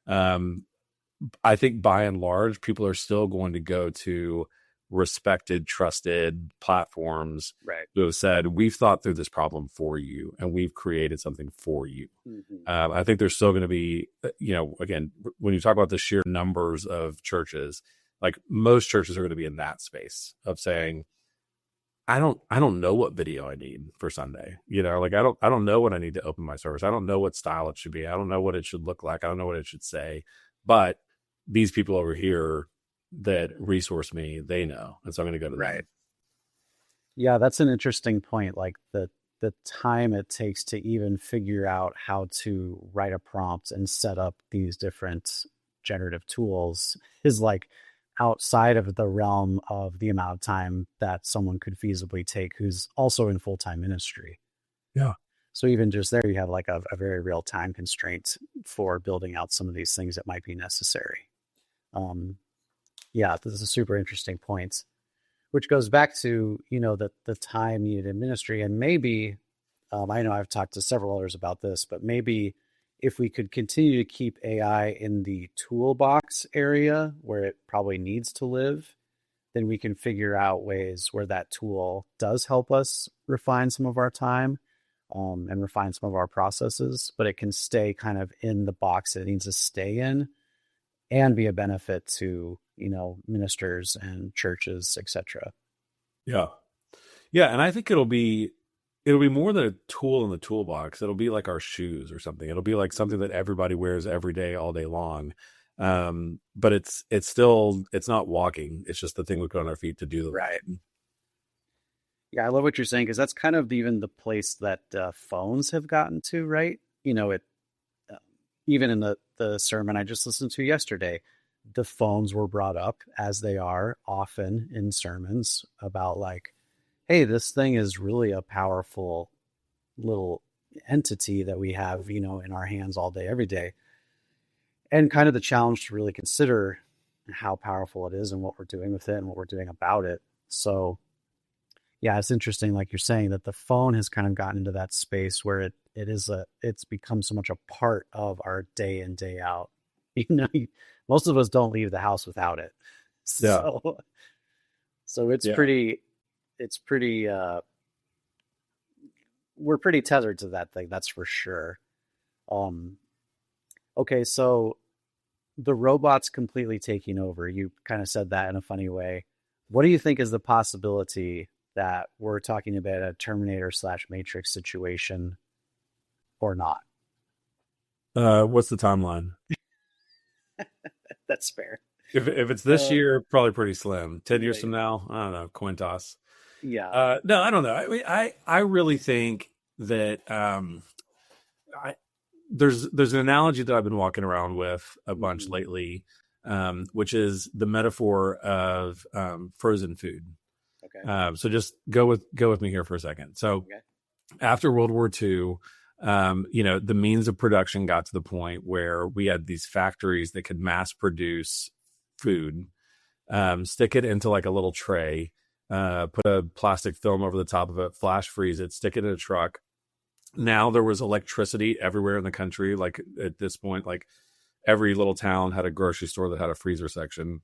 I think by and large, people are still going to go to respected, trusted platforms, right, who have said, we've thought through this problem for you and we've created something for you. I think there's still going to be, again, when you talk about the sheer numbers of churches, like most churches are going to be in that space of saying, I don't know what video I need for Sunday. Like I don't know what I need to open my service. I don't know what style it should be. I don't know what it should look like. I don't know what it should say, but these people over here that resource me, they know. And so I'm going to go to right. them. Yeah, that's an interesting point. Like the the time it takes to even figure out how to write a prompt and set up these different generative tools is like outside of the realm of the amount of time that someone could feasibly take who's also in full-time ministry. Yeah. So even just there, you have like a very real time constraint for building out some of these things that might be necessary. Yeah, this is a super interesting point, which goes back to, the time needed in ministry. And maybe, I know I've talked to several others about this, but maybe if we could continue to keep AI in the toolbox area where it probably needs to live, then we can figure out ways where that tool does help us refine some of our time, and refine some of our processes, but it can stay kind of in the box that it needs to stay in and be a benefit to, ministers and churches, etc. Yeah. Yeah. And I think it'll be more than a tool in the toolbox. It'll be like our shoes or something. It'll be like something that everybody wears every day, all day long. But it's not walking. It's just the thing we put on our feet to do the Right. Yeah, I love what you're saying, because that's kind of even the place that phones have gotten to, right? Uh, Even in the sermon I just listened to yesterday, the phones were brought up, as they are often in sermons, about like, hey, this thing is really a powerful little entity that we have, in our hands all day, every day. And kind of the challenge to really consider how powerful it is and what we're doing with it and what we're doing about it. So yeah, it's interesting, like you're saying, that the phone has kind of gotten into that space where it's become so much a part of our day in, day out. Most of us don't leave the house without it. Yeah. So it's Yeah. pretty we're pretty tethered to that thing, that's for sure. Um okay, so the robots completely taking over, you kind of said that in a funny way. What do you think is the possibility that we're talking about a Terminator/Matrix situation or not? What's the timeline? That's fair. If it's this Uh, year, probably pretty slim. 10 years right. from now, I don't know, coin toss. Yeah. No, I don't know. I mean, I really think that I there's an analogy that I've been walking around with a bunch Mhm. lately, which is the metaphor of frozen food. Okay. So just go with me here for a second. So Okay. after World War II, the means of production got to the point where we had these factories that could mass produce food, stick it into like a little tray, put a plastic film over the top of it, flash freeze it, stick it in a truck. Now there was electricity everywhere in the country. Like at this point, like every little town had a grocery store that had a freezer section.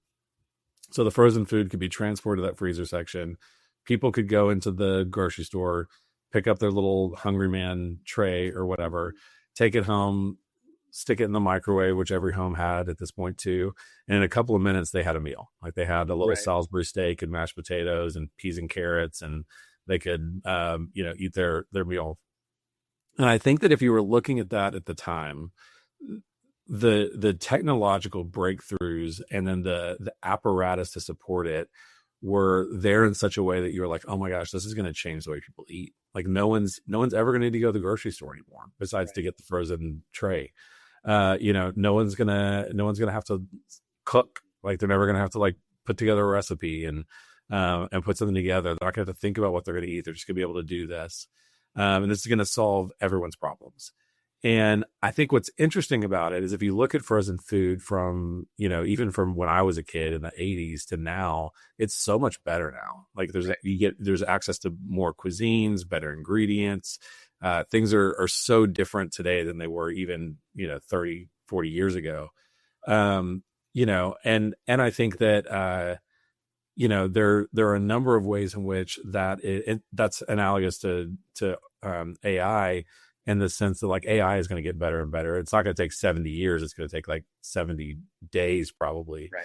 So the frozen food could be transported to that freezer section. People could go into the grocery store, pick up their little Hungry Man tray or whatever, take it home, stick it in the microwave, which every home had at this point too. And in a couple of minutes, they had a meal. Like they had a little Right. Salisbury steak and mashed potatoes and peas and carrots, and they could, eat their meal. And I think that if you were looking at that at the time, the technological breakthroughs and then the apparatus to support it were there in such a way that you were like, oh my gosh, this is going to change the way people eat. Like no one's ever going to need to go to the grocery store anymore besides to Right. get the frozen tray. No one's gonna have to cook. Like they're never gonna have to like put together a recipe and put something together. They're not gonna have to think about what they're gonna eat. They're just gonna be able to do this. And this is gonna solve everyone's problems. And I think what's interesting about it is if you look at frozen food from, even from when I was a kid in the 80s to now, it's so much better now. Like there's access to more cuisines, better ingredients. Things are so different today than they were even, 30, 40 years ago. And I think that, there are a number of ways in which that's analogous to AI, in the sense that like AI is going to get better and better. It's not going to take 70 years. It's going to take like 70 days probably. Right.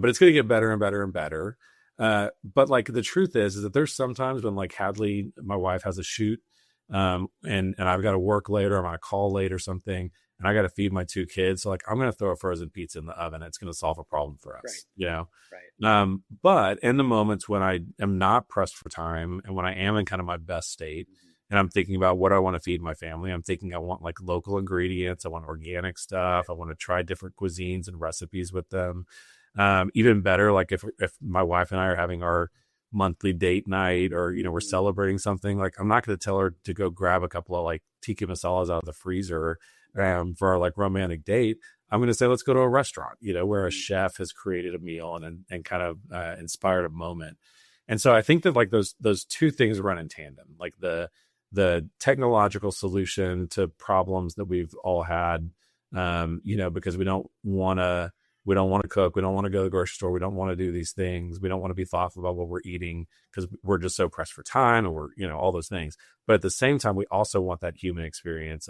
But it's going to get better and better and better. But like the truth is that there's sometimes when like Hadley, my wife, has a shoot, and I've got to work later, I'm on a call late or something, and I got to feed my two kids. So like I'm going to throw a frozen pizza in the oven. It's going to solve a problem for us, Right. But in the moments when I am not pressed for time and when I am in kind of my best state, and I'm thinking about what I want to feed my family. I'm thinking I want like local ingredients. I want organic stuff. I want to try different cuisines and recipes with them. Even better, like if my wife and I are having our monthly date night, or we're celebrating something, like I'm not going to tell her to go grab a couple of like tikka masalas out of the freezer for our like romantic date. I'm going to say, let's go to a restaurant, where a chef has created a meal and kind of inspired a moment. And so I think that like those two things run in tandem, like the technological solution to problems that we've all had, because we don't want to cook. We don't want to go to the grocery store. We don't want to do these things. We don't want to be thoughtful about what we're eating because we're just so pressed for time, and we're, all those things. But at the same time, we also want that human experience.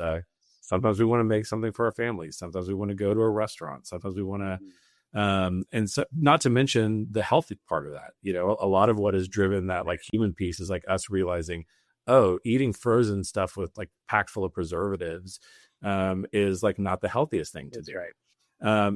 Sometimes we want to make something for our families. Sometimes we want to go to a restaurant. Sometimes we want to, and so not to mention the healthy part of that. A lot of what has driven that like human piece is like us realizing, oh, eating frozen stuff with like packed full of preservatives is like not the healthiest thing to do. Right.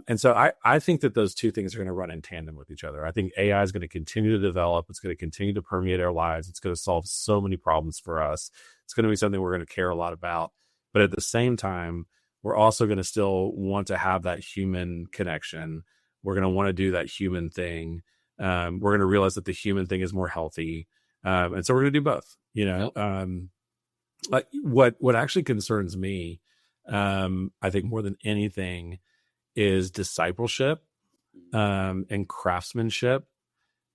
And so I think that those two things are going to run in tandem with each other. I think AI is going to continue to develop. It's going to continue to permeate our lives. It's going to solve so many problems for us. It's going to be something we're going to care a lot about. But at the same time, we're also going to still want to have that human connection. We're going to want to do that human thing. We're going to realize that the human thing is more healthy. And so we're going to do both, like what actually concerns me, I think more than anything, is discipleship, and craftsmanship,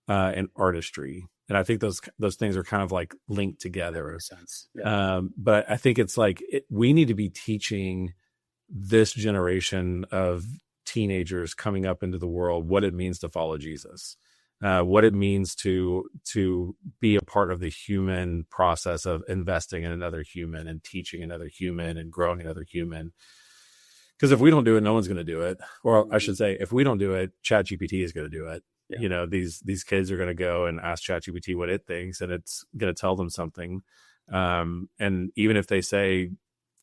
and artistry. And I think those things are kind of like linked together. Makes sense. Yeah. But I think it's like we need to be teaching this generation of teenagers coming up into the world what it means to follow Jesus, what it means to be a part of the human process of investing in another human and teaching another human and growing another human. Because if we don't do it, no one's going to do it. Or I should say, if we don't do it, ChatGPT is going to do it. Yeah. These kids are going to go and ask ChatGPT what it thinks, and it's going to tell them something. And even if they say,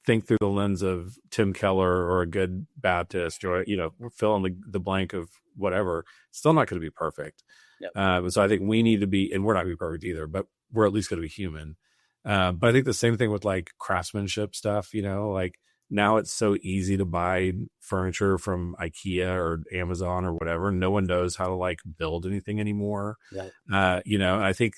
think through the lens of Tim Keller or a good Baptist, or, fill in the blank of whatever, it's still not going to be perfect. Yep. So I think we need to be, and we're not going to be perfect either, but we're at least going to be human. But I think the same thing with like craftsmanship stuff, like now it's so easy to buy furniture from IKEA or Amazon or whatever. No one knows how to like build anything anymore. Right. I think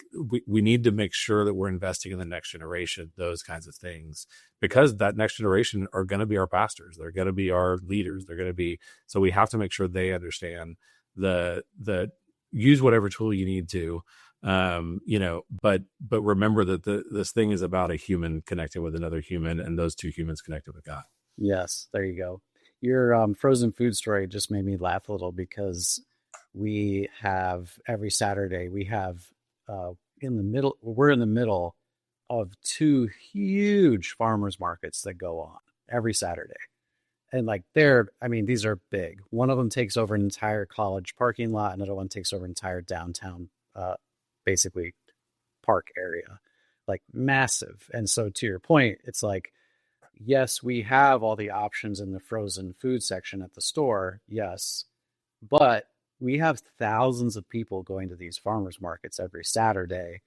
we need to make sure that we're investing in the next generation, those kinds of things, because that next generation are going to be our pastors. They're going to be our leaders. They're going to be, so we have to make sure they understand the use whatever tool you need to, but remember that this thing is about a human connecting with another human, and those two humans connected with God. Yes, there you go. Your frozen food story just made me laugh a little, because we have every Saturday we're in the middle of two huge farmers markets that go on every Saturday. And like these are big. One of them takes over an entire college parking lot. Another one takes over an entire downtown, basically park area, like massive. And so to your point, it's like, yes, we have all the options in the frozen food section at the store. Yes. But we have thousands of people going to these farmers markets every Saturday.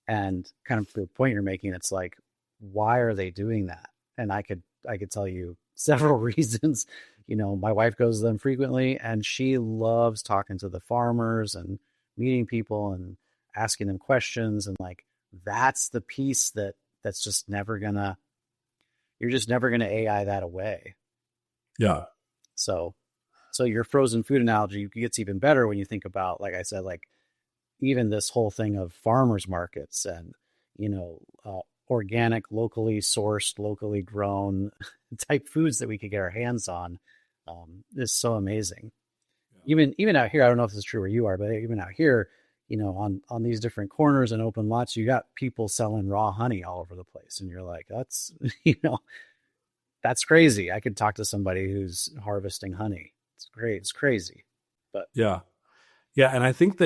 And kind of the point you're making, it's like, why are they doing that? And I could tell you several reasons. My wife goes to them frequently, and she loves talking to the farmers and meeting people and asking them questions. And like, that's the piece that's just never gonna, you're just never gonna AI that away. Yeah. So your frozen food analogy gets even better when you think about, like I said, like even this whole thing of farmers markets and, organic, locally sourced, locally grown type foods that we could get our hands on, is so amazing. Yeah. Even out here, I don't know if this is true where you are, but even out here, on these different corners and open lots, you got people selling raw honey all over the place. And you're like, that's, that's crazy. I could talk to somebody who's harvesting honey. It's great. It's crazy. But yeah. And I think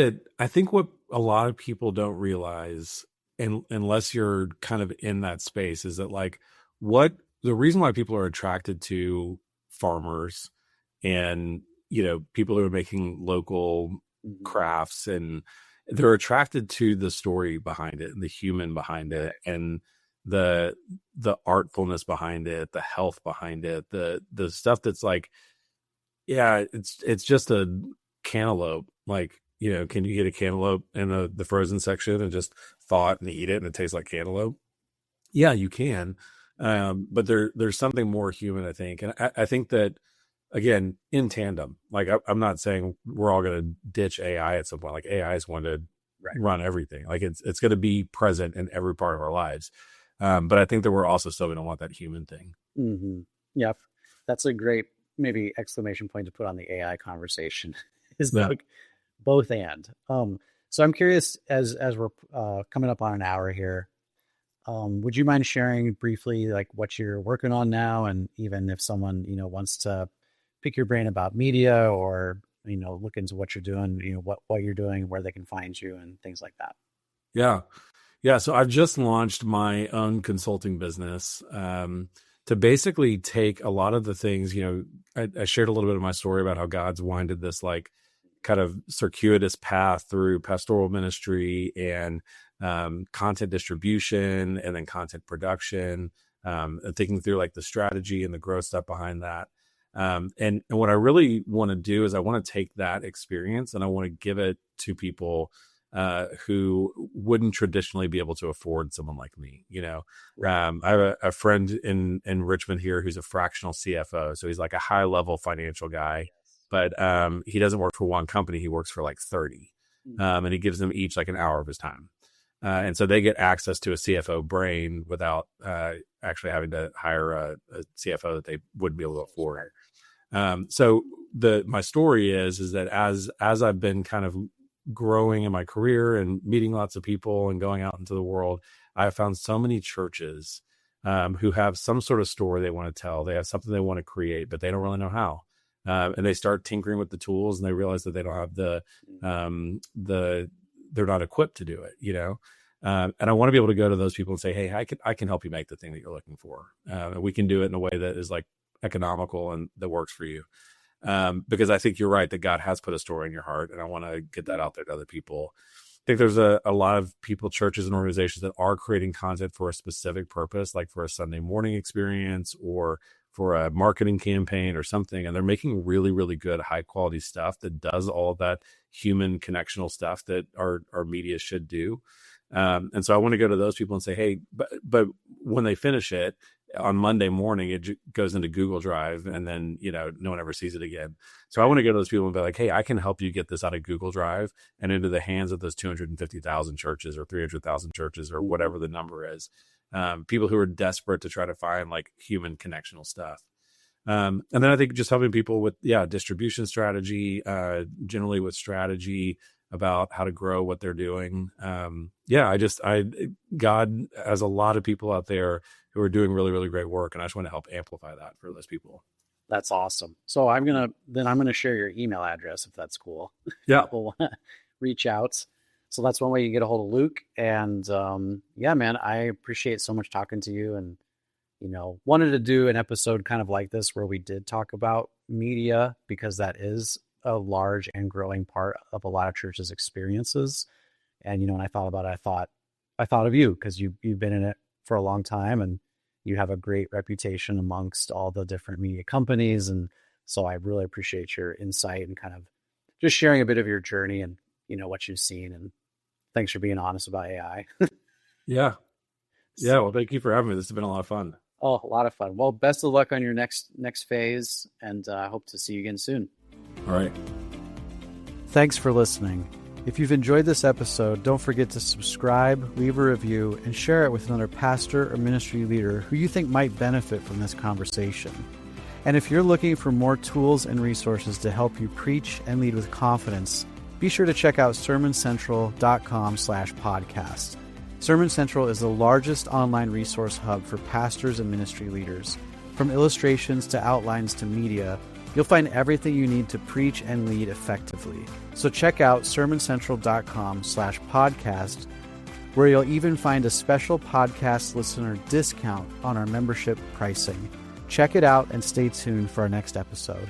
what a lot of people don't realize, unless you're kind of in that space, is that like the reason why people are attracted to farmers and, people who are making local crafts, and they're attracted to the story behind it and the human behind it. And the artfulness behind it, the health behind it, the stuff that's like, yeah, it's just a cantaloupe. Like, can you get a cantaloupe in the frozen section and just thaw it and eat it and it tastes like cantaloupe? Yeah, you can. But there's something more human, I think. And I think that, again, in tandem, like I'm not saying we're all going to ditch AI at some point. Like AI is going to run everything. Like it's going to be present in every part of our lives. But I think that we're also still going to want that human thing. Mm-hmm. Yeah. That's a great maybe exclamation point to put on the AI conversation is both and. So I'm curious, as we're coming up on an hour here, would you mind sharing briefly like what you're working on now, and even if someone wants to pick your brain about media or look into what you're doing, what you're doing, where they can find you, and things like that? Yeah. So I've just launched my own consulting business to basically take a lot of the things. I shared a little bit of my story about how God's winded this like kind of circuitous path through pastoral ministry and content distribution and then content production, and thinking through like the strategy and the growth stuff behind that. And what I really want to do is I want to take that experience and I want to give it to people who wouldn't traditionally be able to afford someone like me. I have a friend in Richmond here who's a fractional CFO. So he's like a high level financial guy, but he doesn't work for one company. He works for like 30. And he gives them each like an hour of his time. And so they get access to a CFO brain without actually having to hire a CFO that they wouldn't be able to afford. So my story is that as I've been kind of growing in my career and meeting lots of people and going out into the world, I have found so many churches who have some sort of story they want to tell. They have something they want to create, but they don't really know how. And they start tinkering with the tools and they realize that they don't have they're not equipped to do it, and I want to be able to go to those people and say, hey, I can help you make the thing that you're looking for. And we can do it in a way that is like economical and that works for you. Because I think you're right that God has put a story in your heart, and I want to get that out there to other people. I think there's a lot of people, churches and organizations that are creating content for a specific purpose, like for a Sunday morning experience or for a marketing campaign or something. And they're making really, really good, high quality stuff that does all of that human connectional stuff that our media should do. And so I want to go to those people and say, hey, but when they finish it on Monday morning, it goes into Google Drive and then, no one ever sees it again. So I want to go to those people and be like, hey, I can help you get this out of Google Drive and into the hands of those 250,000 churches or 300,000 churches or whatever the number is. People who are desperate to try to find like human connectional stuff. And then I think just helping people with, distribution strategy, generally with strategy about how to grow what they're doing. God has a lot of people out there who are doing really, really great work. And I just want to help amplify that for those people. That's awesome. So I'm going to share your email address if that's cool. Yeah. People reach out. So that's one way you get a hold of Luke. And man, I appreciate so much talking to you, and, wanted to do an episode kind of like this where we did talk about media, because that is a large and growing part of a lot of churches' experiences. And, when I thought about it, I thought of you, because you've been in it for a long time and you have a great reputation amongst all the different media companies. And so I really appreciate your insight and kind of just sharing a bit of your journey and, what you've seen. And thanks for being honest about AI. Yeah. Well, thank you for having me. This has been a lot of fun. Oh, a lot of fun. Well, best of luck on your next phase, and I hope to see you again soon. All right. Thanks for listening. If you've enjoyed this episode, don't forget to subscribe, leave a review, and share it with another pastor or ministry leader who you think might benefit from this conversation. And if you're looking for more tools and resources to help you preach and lead with confidence, be sure to check out sermoncentral.com/podcast. Sermon Central is the largest online resource hub for pastors and ministry leaders. From illustrations to outlines to media, you'll find everything you need to preach and lead effectively. So check out sermoncentral.com/podcast, where you'll even find a special podcast listener discount on our membership pricing. Check it out and stay tuned for our next episode.